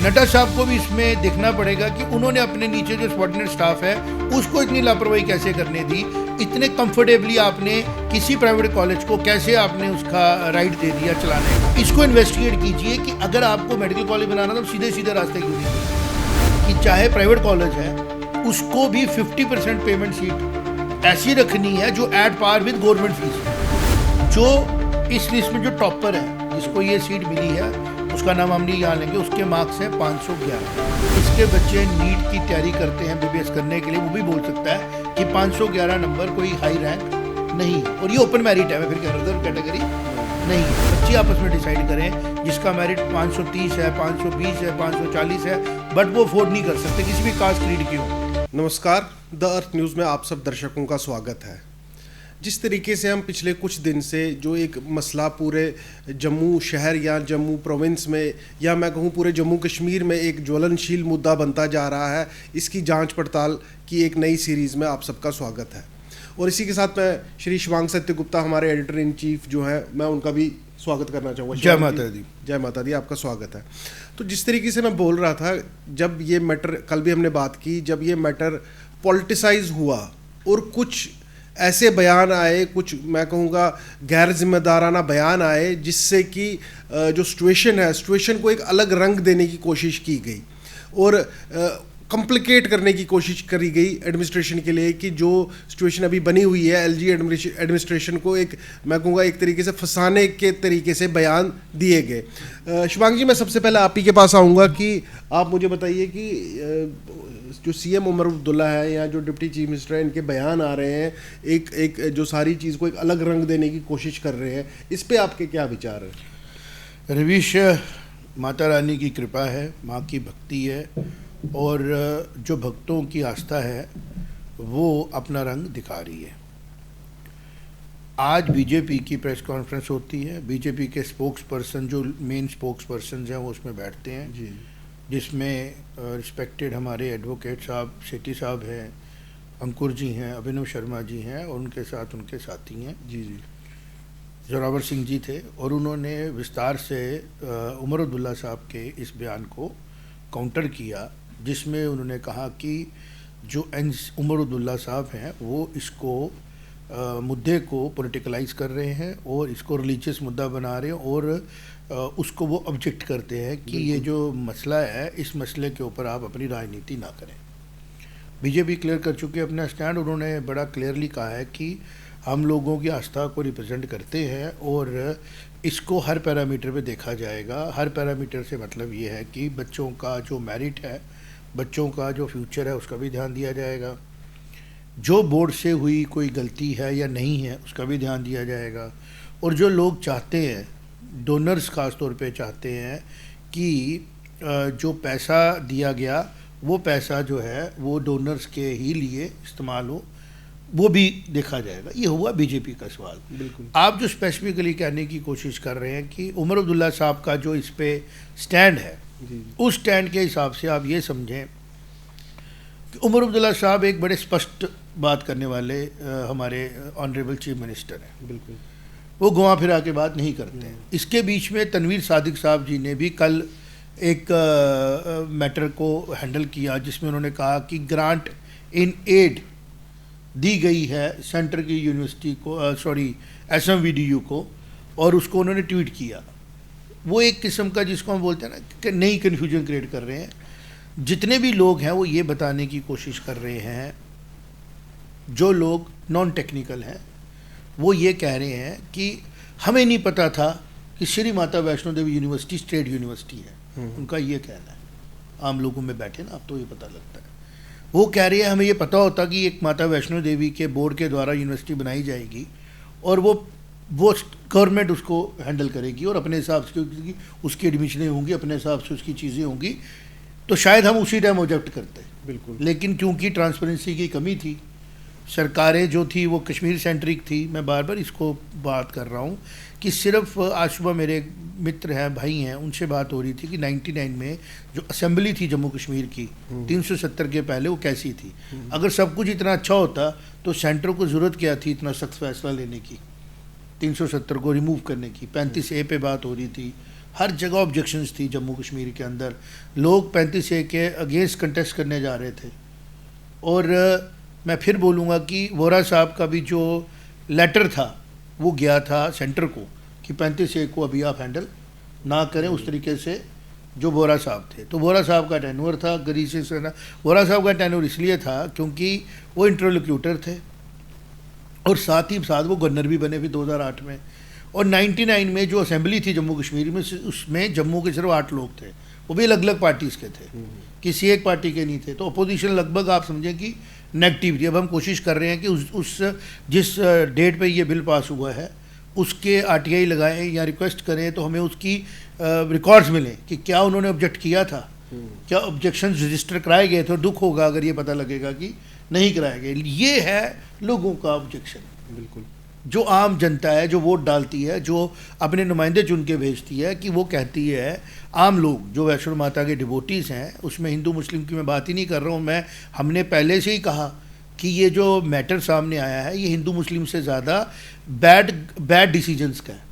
नड्डा साहब को भी इसमें देखना पड़ेगा कि उन्होंने अपने नीचे जो सबॉर्डिनेट स्टाफ है उसको इतनी लापरवाही कैसे करने दी। इतने कंफर्टेबली आपने किसी प्राइवेट कॉलेज को कैसे आपने उसका राइट दे दिया चलाने का। इसको इन्वेस्टिगेट कीजिए कि अगर आपको मेडिकल कॉलेज बनाना तो सीधे सीधे रास्ते क्यों नहीं कि चाहे प्राइवेट कॉलेज है उसको भी 50% पेमेंट सीट ऐसी रखनी है जो at par with government fees. जो इस लिस्ट में जो टॉपर है जिसको ये सीट मिली है उसका नाम हम नहीं यहाँ लेंगे, उसके मार्क्स हैं 511। इसके बच्चे नीट की तैयारी करते हैं बीबीएस करने के लिए, वो भी बोल सकता है कि 511 नंबर कोई हाई रैंक नहीं है और ये ओपन मेरिट है। मैं फिर कह रहा हूँ कैटेगरी नहीं है। बच्चे आपस में डिसाइड करें जिसका मेरिट 530 है, 520 है, 540 है, बट वो अफोर्ड नहीं कर सकते किसी भी कास्ट क्रीड की हो। नमस्कार, द अर्थ न्यूज़ में आप सब दर्शकों का स्वागत है। जिस तरीके से हम पिछले कुछ दिन से जो एक मसला पूरे जम्मू शहर या जम्मू प्रोविंस में या मैं कहूँ पूरे जम्मू कश्मीर में एक ज्वलनशील मुद्दा बनता जा रहा है, इसकी जांच पड़ताल की एक नई सीरीज़ में आप सबका स्वागत है। और इसी के साथ मैं श्री शिवांग सत्य गुप्ता, हमारे एडिटर इन चीफ जो हैं, मैं उनका भी स्वागत करना चाहूँगा। जय माता दी। जय माता दी, आपका स्वागत है। तो जिस तरीके से मैं बोल रहा था, जब ये मैटर, कल भी हमने बात की, जब ये मैटर पॉलिटिसाइज हुआ और कुछ ऐसे बयान आए, कुछ मैं कहूँगा गैर जिम्मेदाराना बयान आए, जिससे कि जो सिचुएशन को एक अलग रंग देने की कोशिश की गई और कॉम्प्लिकेट करने की कोशिश करी गई एडमिनिस्ट्रेशन के लिए कि जो सिचुएशन अभी बनी हुई है, एलजी एडमिनिस्ट्रेशन को एक मैं कहूँगा एक तरीके से फंसाने के तरीके से बयान दिए गए। शिवांग जी, मैं सबसे पहले आप ही के पास आऊँगा कि आप मुझे बताइए कि जो सीएम उमर अब्दुल्ला है या जो डिप्टी चीफ मिनिस्टर है, इनके बयान आ रहे हैं, एक जो सारी चीज़ को एक अलग रंग देने की कोशिश कर रहे हैं, इस पे आपके क्या विचार हैं? रवीश, माता रानी की कृपा है, माँ की भक्ति है और जो भक्तों की आस्था है वो अपना रंग दिखा रही है। आज बीजेपी की प्रेस कॉन्फ्रेंस होती है, बीजेपी के स्पोक्स पर्सन जो मेन स्पोक्स पर्सन हैं वो उसमें बैठते हैं जी, जिसमें रिस्पेक्टेड हमारे एडवोकेट साहब सेठी साहब हैं, अंकुर जी हैं, अभिनव शर्मा जी हैं और उनके साथ उनके साथी हैं जी जी, जोरावर सिंह जी थे और उन्होंने विस्तार से उमर अब्दुल्ला साहब के इस बयान को काउंटर किया, जिसमें उन्होंने कहा कि जो उमर अब्दुल्ला साहब हैं वो इसको मुद्दे को पॉलिटिकलाइज कर रहे हैं और इसको रिलीजियस मुद्दा बना रहे हैं और उसको वो ऑब्जेक्ट करते हैं कि ये जो मसला है इस मसले के ऊपर आप अपनी राजनीति ना करें। बीजेपी क्लियर कर चुकी है अपना स्टैंड। उन्होंने बड़ा क्लियरली कहा है कि हम लोगों की आस्था को रिप्रेजेंट करते हैं और इसको हर पैरामीटर पे देखा जाएगा। हर पैरामीटर से मतलब ये है कि बच्चों का जो मेरिट है, बच्चों का जो फ्यूचर है उसका भी ध्यान दिया जाएगा, जो बोर्ड से हुई कोई गलती है या नहीं है उसका भी ध्यान दिया जाएगा और जो लोग चाहते हैं, डोनर्स खास तौर पे चाहते हैं कि जो पैसा दिया गया वो पैसा जो है वो डोनर्स के ही लिए इस्तेमाल हो, वो भी देखा जाएगा। ये हुआ बीजेपी का सवाल। बिल्कुल। आप जो स्पेसिफिकली कहने की कोशिश कर रहे हैं कि उमर अब्दुल्ला साहब का जो इस पे स्टैंड है जी, उस स्टैंड के हिसाब से आप ये समझें कि उमर अब्दुल्ला साहब एक बड़े स्पष्ट बात करने वाले हमारे ऑनरेबल चीफ मिनिस्टर हैं। बिल्कुल, वो घुमा फिरा के बात नहीं करते हैं। इसके बीच में तनवीर सादिक साहब जी ने भी कल एक मैटर को हैंडल किया जिसमें उन्होंने कहा कि ग्रांट इन एड दी गई है सेंटर की यूनिवर्सिटी को, SMVDU को, और उसको उन्होंने ट्वीट किया। वो एक किस्म का जिसको हम बोलते हैं ना कि नई कन्फ्यूजन क्रिएट कर रहे हैं। जितने भी लोग हैं वो ये बताने की कोशिश कर रहे हैं, जो लोग नॉन टेक्निकल हैं वो ये कह रहे हैं कि हमें नहीं पता था कि Shri Mata Vaishno Devi university state university है। उनका ये कहना है, आम लोगों में बैठे ना अब तो ये पता लगता है। वो कह रही है हमें ये पता होता कि एक माता वैष्णो देवी के बोर्ड के द्वारा यूनिवर्सिटी बनाई जाएगी और वो गवर्नमेंट उसको हैंडल करेगी और अपने हिसाब से उसकी एडमिशनें होंगी, अपने हिसाब से उसकी चीज़ें होंगी, तो शायद हम उसी टाइम ऑब्जेक्ट करते। बिल्कुल। लेकिन क्योंकि ट्रांसपेरेंसी की कमी थी, सरकारें जो थी वो कश्मीर सेंट्रिक थी। मैं बार बार इसको बात कर रहा हूँ कि सिर्फ आज सुबह मेरे मित्र हैं, भाई हैं, उनसे बात हो रही थी कि 99 में जो असेंबली थी जम्मू कश्मीर की 370 के पहले वो कैसी थी। अगर सब कुछ इतना अच्छा होता तो सेंटर को ज़रूरत क्या थी इतना सख्त फैसला लेने की, 370 को रिमूव करने की। 35A पे बात हो रही थी, हर जगह ऑब्जेक्शंस थी जम्मू कश्मीर के अंदर। लोग 35A के अगेंस्ट कंटेस्ट करने जा रहे थे। और मैं फिर बोलूँगा कि वोरा साहब का भी जो लेटर था वो गया था सेंटर को कि 35A को अभी आप हैंडल ना करें उस तरीके से जो वोरा साहब थे। तो वोरा साहब का टेन्योर था गरीब से ना, वोरा साहब का टेन्योर इसलिए था क्योंकि वो इंटरलोक्यूटर थे और साथ ही साथ वो गवर्नर भी बने फिर 2008 में। और 99 में जो असेंबली थी जम्मू कश्मीर में, उसमें जम्मू के सिर्फ 8 लोग थे, वो भी अलग अलग पार्टीज़ के थे, किसी एक पार्टी के नहीं थे। तो अपोजिशन लगभग आप समझें कि नेगेटिव थी। अब हम कोशिश कर रहे हैं कि उस जिस डेट पे ये बिल पास हुआ है उसके RTI लगाएं या रिक्वेस्ट करें तो हमें उसकी रिकॉर्ड्स मिलें कि क्या उन्होंने ऑब्जेक्ट किया था, क्या ऑब्जेक्शन रजिस्टर कराए गए थे। और दुख होगा अगर ये पता लगेगा कि नहीं कराए गए। ये है लोगों का ऑब्जेक्शन। बिल्कुल, जो आम जनता है, जो वोट डालती है, जो अपने नुमाइंदे चुन के भेजती है, कि वो कहती है आम लोग जो वैष्णो माता के डिवोटीज़ हैं, उसमें हिंदू मुस्लिम की मैं बात ही नहीं कर रहा हूँ। हमने पहले से ही कहा कि ये जो मैटर सामने आया है ये हिंदू मुस्लिम से ज़्यादा बैड डिसीजंस का है।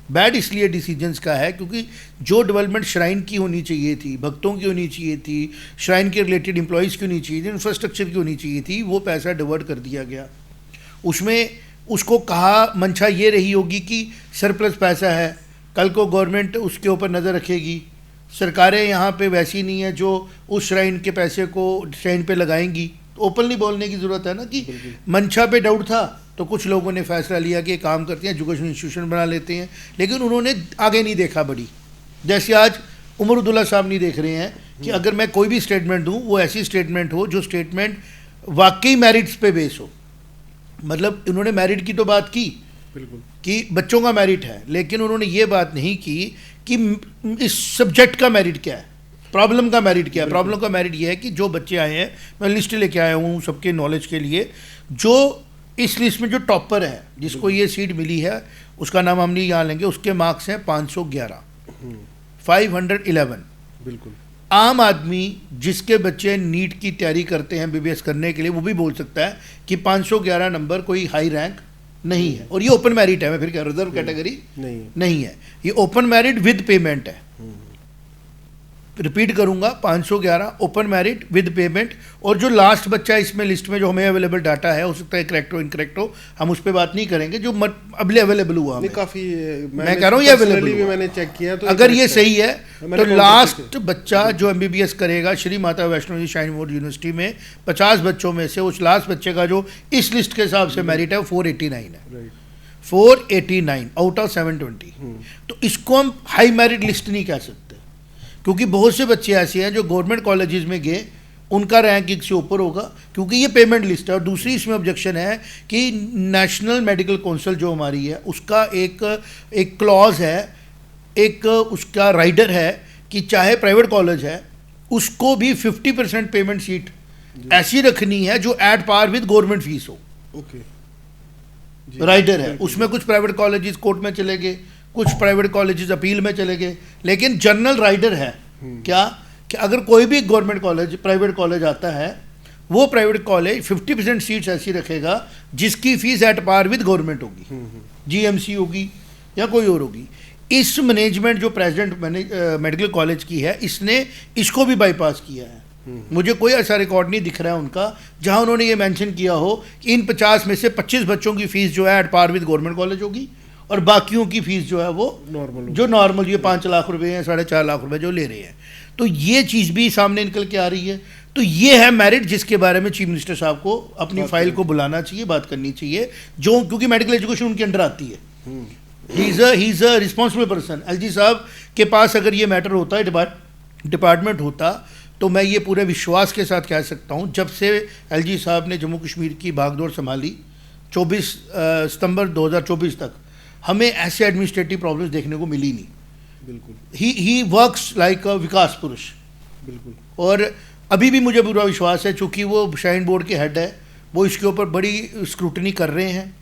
बैड इसलिए डिसीजंस का है क्योंकि जो डेवलपमेंट श्राइन की होनी चाहिए थी, भक्तों की होनी चाहिए थी, श्राइन के रिलेटेड एम्प्लॉयज़ की होनी चाहिए थी, इंफ्रास्ट्रक्चर की होनी चाहिए थी, वो पैसा डिवर्ट कर दिया गया। उसमें उसको कहा मंशा ये रही होगी कि सरप्लस पैसा है, कल को गवर्नमेंट उसके ऊपर नज़र रखेगी। सरकारें यहाँ पे वैसी नहीं है जो उस श्राइन के पैसे को श्राइन पे लगाएंगी। तो ओपनली बोलने की ज़रूरत है ना कि मंशा पे डाउट था तो कुछ लोगों ने फैसला लिया कि काम करते हैं, एजुकेशन इंस्टीट्यूशन बना लेते हैं, लेकिन उन्होंने आगे नहीं देखा बड़ी। जैसे आज उमर अब्दुल्ला साहब नहीं देख रहे हैं कि अगर मैं कोई भी स्टेटमेंट दूँ वो ऐसी स्टेटमेंट हो जो स्टेटमेंट वाकई मेरिट्स पे बेस हो। मतलब उन्होंने मेरिट की तो बात की बिल्कुल कि बच्चों का मेरिट है, लेकिन उन्होंने ये बात नहीं की कि इस सब्जेक्ट का मेरिट क्या है, प्रॉब्लम का मेरिट क्या है। प्रॉब्लम का मेरिट ये है कि जो बच्चे आए हैं, मैं लिस्ट लेके आया हूँ सबके नॉलेज के लिए, जो इस लिस्ट में जो टॉपर है जिसको ये सीट मिली है उसका नाम हम नहीं यहाँ लेंगे, उसके मार्क्स हैं 511 511। बिल्कुल, आम आदमी जिसके बच्चे नीट की तैयारी करते हैं MBBS करने के लिए, वो भी बोल सकता है कि 511 नंबर कोई हाई रैंक नहीं है। और ये ओपन मेरिट है, मैं फिर कह रिजर्व कैटेगरी नहीं है, ये ओपन मेरिट विद पेमेंट है। रिपीट करूंगा, 511 ओपन मेरिट विद पेमेंट। और जो लास्ट बच्चा इसमें लिस्ट में जो हमें अवेलेबल डाटा है, हो सकता है करेक्ट हो इनकरेक्ट हो, हम उस पर बात नहीं करेंगे, जो अभी अवेलेबल हुआ हमें। काफ़ी मैं कह रहा हूँ ये अवेलेबल भी मैंने चेक किया तो अगर ये सही है तो लास्ट बच्चा जो MBBS करेगा Shri Mata Vaishno Devi shrine board university में 50 बच्चों में से उस लास्ट बच्चे का जो इस लिस्ट के हिसाब से मेरिट है 489 है। 489 आउट ऑफ 720। तो इसको हम हाई मेरिट लिस्ट नहीं कह सकते, क्योंकि बहुत से बच्चे ऐसे हैं जो गवर्नमेंट कॉलेजेस में गए, उनका रैंक एक से ऊपर होगा क्योंकि ये पेमेंट लिस्ट है। और दूसरी इसमें ऑब्जेक्शन है कि नेशनल मेडिकल काउंसिल जो हमारी है उसका एक क्लॉज है, एक उसका राइडर है कि चाहे प्राइवेट कॉलेज है उसको भी 50% पेमेंट सीट ऐसी रखनी है जो at par with government fees हो। राइडर है उसमें। कुछ प्राइवेट कॉलेजेस कोर्ट में चले गए, कुछ प्राइवेट कॉलेजेस अपील में चले गए, लेकिन जनरल राइडर है क्या कि अगर कोई भी गवर्नमेंट कॉलेज प्राइवेट कॉलेज आता है, वो प्राइवेट कॉलेज 50% सीट्स ऐसी रखेगा जिसकी fees at par with government होगी, GMC होगी या कोई और होगी। इस मैनेजमेंट जो प्रेसिडेंट मेडिकल कॉलेज की है, इसने इसको भी बाईपास किया है। मुझे कोई ऐसा रिकॉर्ड नहीं दिख रहा है उनका जहां उन्होंने ये मेंशन किया हो कि इन 50 में से 25 बच्चों की फीस जो है at par with government college होगी और बाकियों की फीस जो है वो नॉर्मल ये 5 लाख रुपए या 4.5 लाख रुपए जो ले रहे हैं। तो ये चीज़ भी सामने निकल के आ रही है। तो ये है मेरिट जिसके बारे में चीफ मिनिस्टर साहब को अपनी फाइल को बुलाना चाहिए, बात करनी चाहिए, जो क्योंकि मेडिकल एजुकेशन उनके अंडर आती है। He is a responsible person. LG साहब के पास अगर ये मैटर होता है, डिपार्टमेंट होता, तो मैं ये पूरे विश्वास के साथ कह सकता हूँ जब से LG साहब ने जम्मू कश्मीर की भागदौड़ संभाली 24 सितंबर 2024 तक, हमें ऐसे एडमिनिस्ट्रेटिव प्रॉब्लम्स देखने को मिली नहीं। बिल्कुल, ही वर्क्स लाइक अ विकास पुरुष। बिल्कुल। और अभी भी मुझे पूरा विश्वास है, चूँकि वो श्राइन बोर्ड के हेड है, वो इसके ऊपर बड़ी स्क्रूटनी कर रहे हैं,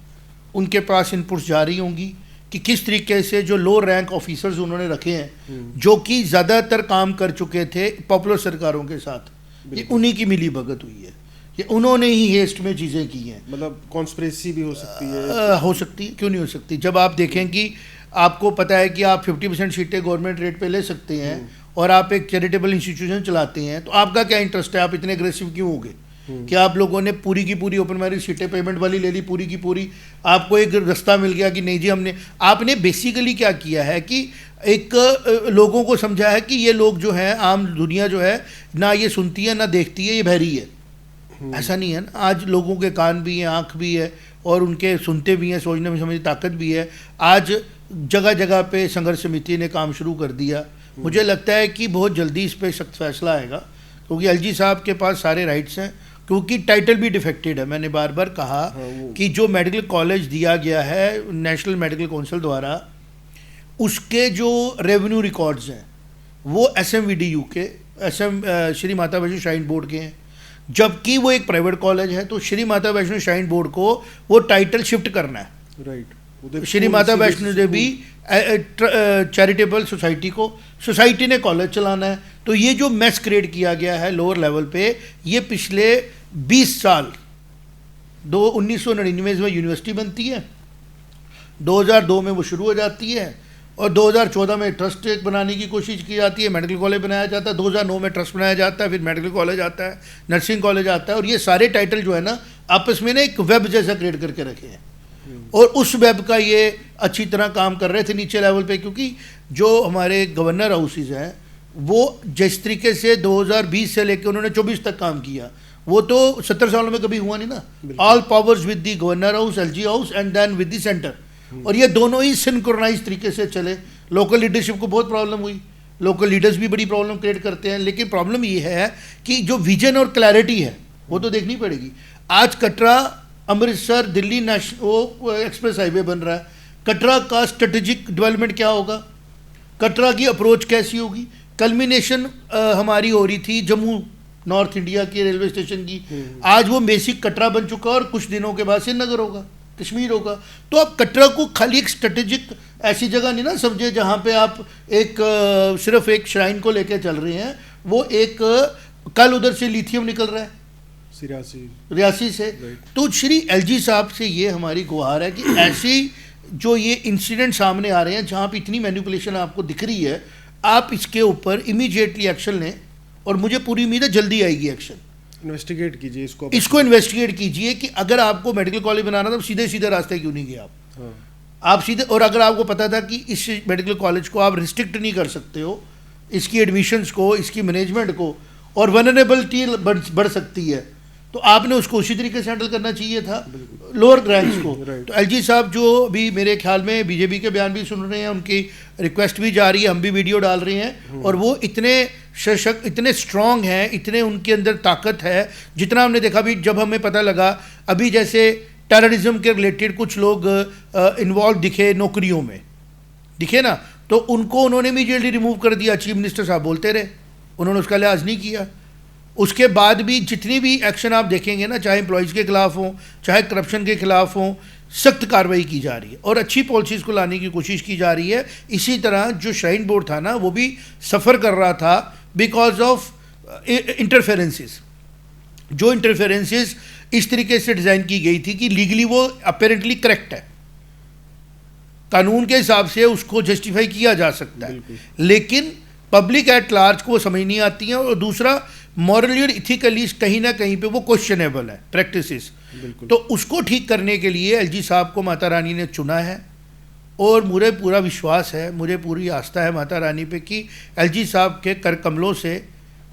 उनके पास इनपुट्स जा रही होंगी कि किस तरीके से जो लो रैंक ऑफिसर्स उन्होंने रखे हैं जो कि ज़्यादातर काम कर चुके थे पॉपुलर सरकारों के साथ, ये उन्हीं की मिली भगत हुई है, ये उन्होंने ही हेस्ट में चीज़ें की हैं। मतलब कॉन्स्पिरेसी भी हो सकती है, हो सकती है, क्यों नहीं हो सकती। जब आप देखें कि आपको पता है कि आप 50% सीटें गवर्नमेंट रेट पे ले सकते हैं और आप एक चैरिटेबल इंस्टीट्यूशन चलाते हैं, तो आपका क्या इंटरेस्ट है, आप इतने अग्रेसिव क्यों हो गए कि आप लोगों ने पूरी की पूरी ओपन मैरिज सीटें पेमेंट वाली ले ली पूरी की पूरी, आपको एक रास्ता मिल गया कि नहीं जी हमने, आपने बेसिकली क्या किया है कि एक लोगों को समझा है कि ये लोग जो हैं, आम दुनिया जो है ना ये सुनती है ना देखती है, ये बहरी है। ऐसा नहीं है ना, आज लोगों के कान भी हैं, आँख भी है और उनके सुनते भी हैं, सोचने में समझने ताकत भी है। आज जगह जगह पे संघर्ष समिति ने काम शुरू कर दिया। मुझे लगता है कि बहुत जल्दी इस पर सख्त फैसला आएगा, क्योंकि एलजी साहब के पास सारे राइट्स हैं, क्योंकि टाइटल भी डिफेक्टेड है। मैंने बार बार कहा कि जो मेडिकल कॉलेज दिया गया है नेशनल मेडिकल काउंसिल द्वारा, उसके जो रेवेन्यू रिकॉर्ड्स हैं वो SMVDU के श्री माता वैष्णो श्राइन बोर्ड के हैं, जबकि वो एक प्राइवेट कॉलेज है। तो श्री माता वैष्णो श्राइन बोर्ड को वो टाइटल शिफ्ट करना है, right. Shri Mata Vaishno Devi charitable society को, सोसाइटी ने कॉलेज चलाना है। तो ये जो मैस क्रिएट किया गया है लोअर लेवल पे, ये पिछले 20 साल 1999 में यूनिवर्सिटी बनती है, 2002 में वो शुरू हो जाती है और 2014 में ट्रस्ट एक बनाने की कोशिश की जाती है, मेडिकल कॉलेज बनाया जाता है, 2009 में ट्रस्ट बनाया जाता है, फिर मेडिकल कॉलेज आता है, नर्सिंग कॉलेज आता है, और ये सारे टाइटल जो है ना आपस में ना एक वेब जैसा क्रिएट करके रखे हैं। और उस वेब का ये अच्छी तरह काम कर रहे थे नीचे लेवल पे, क्योंकि जो हमारे गवर्नर हाउसेज हैं वो जिस तरीके से 2020 से लेकर उन्होंने 24 तक काम किया, वो तो 70 सालों में कभी हुआ नहीं ना। All powers with the governor house, LG house and then with the centre, और ये दोनों ही सिंक्रोनाइज तरीके से चले। लोकल लीडरशिप को बहुत प्रॉब्लम हुई, लोकल लीडर्स भी बड़ी प्रॉब्लम क्रिएट करते हैं, लेकिन प्रॉब्लम ये है कि जो विजन और क्लैरिटी है वो तो देखनी पड़ेगी। आज कटरा अमृतसर दिल्ली वो एक्सप्रेस हाईवे बन रहा है, कटरा का स्ट्रेटेजिक डेवलपमेंट क्या होगा, कटरा की अप्रोच कैसी होगी। कल्मिनेशन हमारी हो रही थी जम्मू नॉर्थ इंडिया के रेलवे स्टेशन की, आज वो बेसिक कटरा बन चुका और कुछ दिनों के बाद श्रीनगर होगा, कश्मीर होगा। तो आप कटरा को खाली एक स्ट्रेटेजिक ऐसी जगह नहीं ना समझे जहाँ पे आप एक सिर्फ एक श्राइन को लेकर चल रहे हैं। वो एक कल उधर से लिथियम निकल रहा है रियासी से। तो श्री LG साहब से ये हमारी गुहार है कि ऐसी जो ये इंसिडेंट सामने आ रहे हैं जहाँ पे इतनी मैनिपुलेशन आपको दिख रही है, आप इसके ऊपर इमीडिएटली एक्शन लें, और मुझे पूरी उम्मीद है जल्दी आएगी एक्शन। इन्वेस्टिगेट कीजिए इसको इन्वेस्टिगेट कीजिए कि अगर आपको मेडिकल कॉलेज बनाना था तो सीधे सीधे रास्ते क्यों नहीं गए आप। हाँ। आप सीधे, और अगर आपको पता था कि इस मेडिकल कॉलेज को आप रिस्ट्रिक्ट नहीं कर सकते हो, इसकी एडमिशन्स को, इसकी मैनेजमेंट को, और वनरेबिलिटी बढ़ सकती है, तो आपने उसको उसी तरीके से हैंडल करना चाहिए था लोअर रैंक्स को। तो LG साहब जो अभी मेरे ख्याल में बीजेपी के बयान भी सुन रहे हैं, उनकी रिक्वेस्ट भी जा रही है, हम भी वीडियो डाल रहे हैं, और वो इतने सशक्त, इतने स्ट्रांग हैं, इतने उनके अंदर ताकत है, जितना हमने देखा भी जब हमें पता लगा अभी जैसे टेररिज्म के रिलेटेड कुछ लोग इन्वॉल्व दिखे नौकरियों में दिखे ना, तो उनको उन्होंने इमीडिएटली रिमूव कर दिया। चीफ मिनिस्टर साहब बोलते रहे, उन्होंने उसका लिहाज नहीं किया। उसके बाद भी जितनी भी एक्शन आप देखेंगे ना, चाहे एम्प्लॉयज़ के खिलाफ हों, चाहे करप्शन के खिलाफ हों, सख्त कार्रवाई की जा रही है और अच्छी पॉलिसीज़ को लाने की कोशिश की जा रही है। इसी तरह जो श्राइन बोर्ड था ना, वो भी सफ़र कर रहा था बिकॉज ऑफ इंटरफेरेंसेस। जो इंटरफेरेंसेस इस तरीके से डिज़ाइन की गई थी कि लीगली वो अपेरेंटली करेक्ट है, कानून के हिसाब से उसको जस्टिफाई किया जा सकता है, लेकिन पब्लिक एट लार्ज को समझ नहीं आती है, और दूसरा मॉरली और इथिकली कहीं ना कहीं पे वो क्वेश्चनेबल है प्रैक्टिसेस। तो उसको ठीक करने के लिए LG साहब को माता रानी ने चुना है, और मुझे पूरा विश्वास है, मुझे पूरी आस्था है माता रानी पे कि LG साहब के कर कमलों से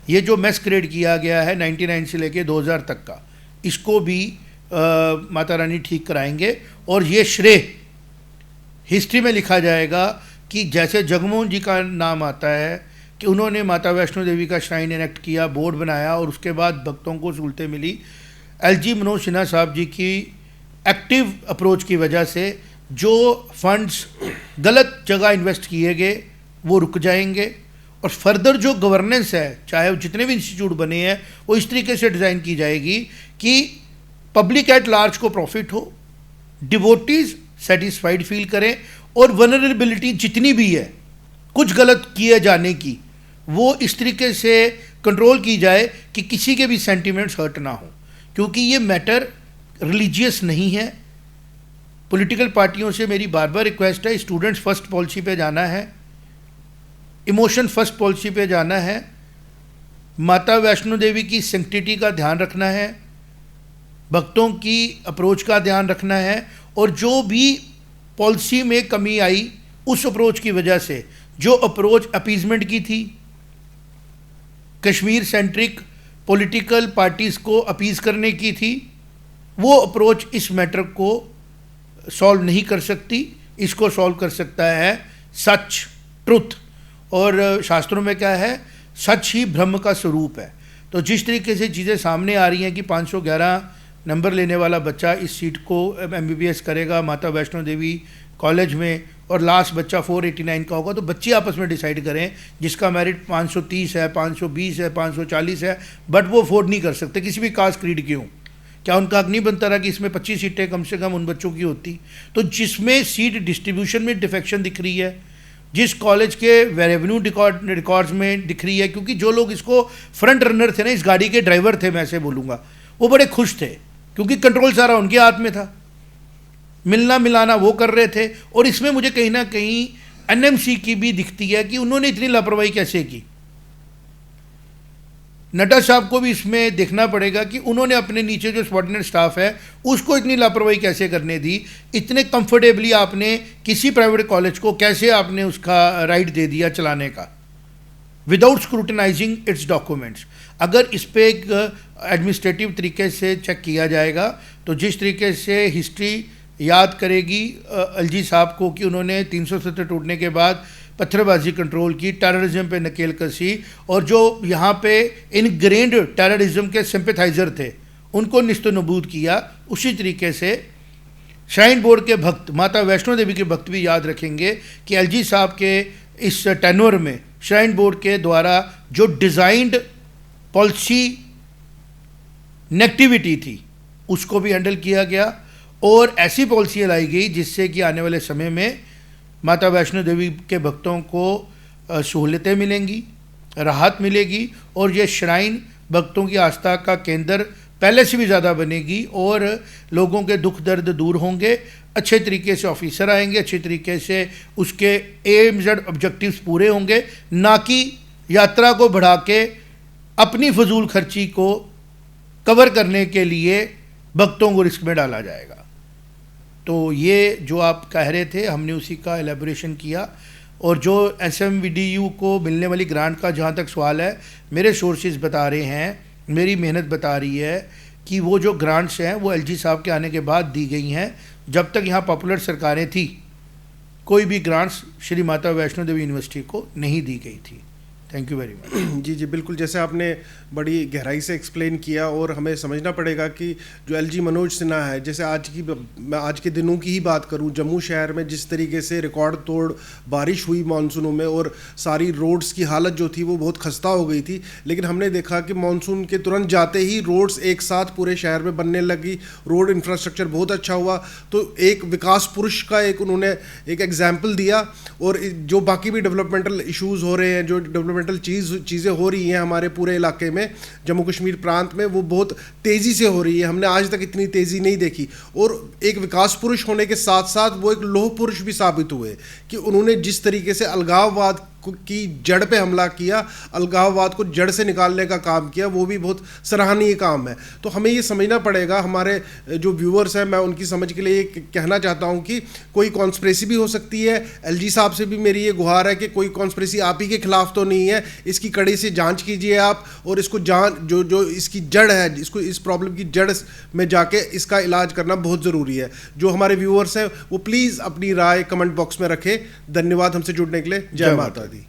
ये जो मैस क्रिएट किया गया है 99 से लेके 2000 तक का, इसको भी माता रानी ठीक कराएंगे, और ये श्रेय हिस्ट्री में लिखा जाएगा कि जैसे जगमोहन जी का नाम आता है कि उन्होंने माता वैष्णो देवी का श्राइन इनेक्ट किया, बोर्ड बनाया, और उसके बाद भक्तों को सहूलतें मिली। LG मनोज सिन्हा साहब जी की एक्टिव अप्रोच की वजह से जो फंड्स गलत जगह इन्वेस्ट किए गए वो रुक जाएंगे, और फर्दर जो गवर्नेंस है, चाहे जितने भी इंस्टीट्यूट बने हैं, वो इस तरीके से डिज़ाइन की जाएगी कि पब्लिक एट लार्ज को प्रॉफिट हो, डिवोटीज सेटिस्फाइड फील करें, और वनरेबिलिटी जितनी भी है कुछ गलत किए जाने की, वो इस तरीके से कंट्रोल की जाए कि किसी के भी सेंटिमेंट्स हर्ट ना हो, क्योंकि ये मैटर रिलीजियस नहीं है, पॉलिटिकल पार्टियों से मेरी बार बार रिक्वेस्ट है, स्टूडेंट्स फर्स्ट पॉलिसी पे जाना है, इमोशन फर्स्ट पॉलिसी पे जाना है, माता वैष्णो देवी की सेंक्टिटी का ध्यान रखना है, भक्तों की अप्रोच का ध्यान रखना है, और जो भी पॉलिसी में कमी आई उस अप्रोच की वजह से, जो अप्रोच अपीजमेंट की थी, कश्मीर सेंट्रिक पॉलिटिकल पार्टीज़ को अपीज करने की थी, वो अप्रोच इस मैटर को सॉल्व नहीं कर सकती। इसको सॉल्व कर सकता है सच, ट्रुथ, और शास्त्रों में क्या है, सच ही ब्रह्म का स्वरूप है। तो जिस तरीके से चीज़ें सामने आ रही हैं कि 511 नंबर लेने वाला बच्चा इस सीट को MBBS करेगा माता वैष्णो देवी कॉलेज में, और लास्ट बच्चा 489 का होगा, तो बच्चे आपस में डिसाइड करें जिसका मेरिट 530 है, 520 है, 540 है, बट वो अफोर्ड नहीं कर सकते किसी भी कास्ट क्रीड के हों। क्या उनका हक नहीं बनता रहा कि इसमें 25 सीटें कम से कम उन बच्चों की होती? तो जिसमें सीट डिस्ट्रीब्यूशन में डिफेक्शन दिख रही है, जिस कॉलेज के रेवेन्यू रिकॉर्ड्स में दिख रही है, क्योंकि जो लोग इसको फ्रंट रनर थे ना, इस गाड़ी के ड्राइवर थे, मैं ऐसे बोलूँगा, वो बड़े खुश थे क्योंकि कंट्रोल सारा उनके हाथ में था, मिलना मिलाना वो कर रहे थे। और इसमें मुझे कहीं ना कहीं NMC की भी दिखती है कि उन्होंने इतनी लापरवाही कैसे की। नड्डा साहब को भी इसमें देखना पड़ेगा कि उन्होंने अपने नीचे जो सबॉर्डिनेट स्टाफ है उसको इतनी लापरवाही कैसे करने दी। इतने कंफर्टेबली आपने किसी प्राइवेट कॉलेज को कैसे आपने उसका राइट दे दिया चलाने का, विदाउट स्क्रूटनाइजिंग इट्स डॉक्यूमेंट्स। अगर इस पर एक एडमिनिस्ट्रेटिव तरीके से चेक किया जाएगा तो जिस तरीके से हिस्ट्री याद करेगी LG साहब को कि उन्होंने 370 टूटने के बाद पत्थरबाजी कंट्रोल की, टेररिज्म पे नकेल कसी, और जो यहाँ पे इनग्रेन्ड टेररिज्म के सिंपैथाइजर थे उनको निस्तनबूद किया, उसी तरीके से श्राइन बोर्ड के भक्त, माता वैष्णो देवी के भक्त भी याद रखेंगे कि LG साहब के इस टेन्योर में श्राइन बोर्ड के द्वारा जो डिज़ाइंड पॉलिसी नेगेटिविटी थी उसको भी हैंडल किया गया, और ऐसी पॉलिसी लाई गई जिससे कि आने वाले समय में माता वैष्णो देवी के भक्तों को सहूलतें मिलेंगी, राहत मिलेगी, और ये श्राइन भक्तों की आस्था का केंद्र पहले से भी ज़्यादा बनेगी, और लोगों के दुख दर्द दूर होंगे, अच्छे तरीके से ऑफिसर आएंगे, अच्छे तरीके से उसके एम्स एंड ऑब्जेक्टिव्स पूरे होंगे, ना कि यात्रा को बढ़ा के अपनी फजूल खर्ची को कवर करने के लिए भक्तों को रिस्क में डाला जाएगा। तो ये जो आप कह रहे थे हमने उसी का एलेबोरेशन किया, और जो SMVDU को मिलने वाली ग्रांट का जहाँ तक सवाल है, मेरे सोर्सेज बता रहे हैं, मेरी मेहनत बता रही है कि वो जो ग्रांट्स हैं वो LG साहब के आने के बाद दी गई हैं। जब तक यहाँ पॉपुलर सरकारें थी कोई भी ग्रांट्स श्री माता वैष्णो देवी यूनिवर्सिटी को नहीं दी गई थी। Thank you very much. जी बिल्कुल, जैसे आपने बड़ी गहराई से एक्सप्लेन किया, और हमें समझना पड़ेगा कि जो LG मनोज सिन्हा है, जैसे मैं आज के दिनों की ही बात करूं, जम्मू शहर में जिस तरीके से रिकॉर्ड तोड़ बारिश हुई मानसूनों में, और सारी रोड्स की हालत जो थी वो बहुत खस्ता हो गई थी, लेकिन हमने देखा कि मानसून के तुरंत जाते ही रोड्स एक साथ पूरे शहर में बनने लगी, रोड इंफ्रास्ट्रक्चर बहुत अच्छा हुआ। तो एक विकास पुरुष का एक उन्होंने एक एग्जाम्पल दिया, और जो बाकी भी डेवलपमेंटल इशूज़ हो रहे हैं, जो डेवलपमेंटल चीज़ें हो रही हैं हमारे पूरे इलाके में, जम्मू कश्मीर प्रांत में, वो बहुत तेज़ी से हो रही है। हमने आज तक इतनी तेज़ी नहीं देखी, और एक विकास पुरुष होने के साथ साथ वो एक लौह पुरुष भी साबित हुए कि उन्होंने जिस तरीके से अलगाववाद की जड़ पे हमला किया, अलगाववाद को जड़ से निकालने का काम किया, वो भी बहुत सराहनीय काम है। तो हमें ये समझना पड़ेगा, हमारे जो व्यूअर्स हैं, मैं उनकी समझ के लिए ये कहना चाहता हूँ कि कोई कॉन्स्पिरेसी भी हो सकती है। LG साहब से भी मेरी ये गुहार है कि कोई कॉन्स्पिरेसी आप ही के खिलाफ तो नहीं है, इसकी कड़ी से जांच कीजिए आप, और इसको जो इसकी जड़ है, इसको इस प्रॉब्लम की जड़ में जाके इसका इलाज करना बहुत ज़रूरी है। जो हमारे व्यूअर्स हैं वो प्लीज़ अपनी राय कमेंट बॉक्स में रखें। धन्यवाद हमसे जुड़ने के लिए। जय माता दी।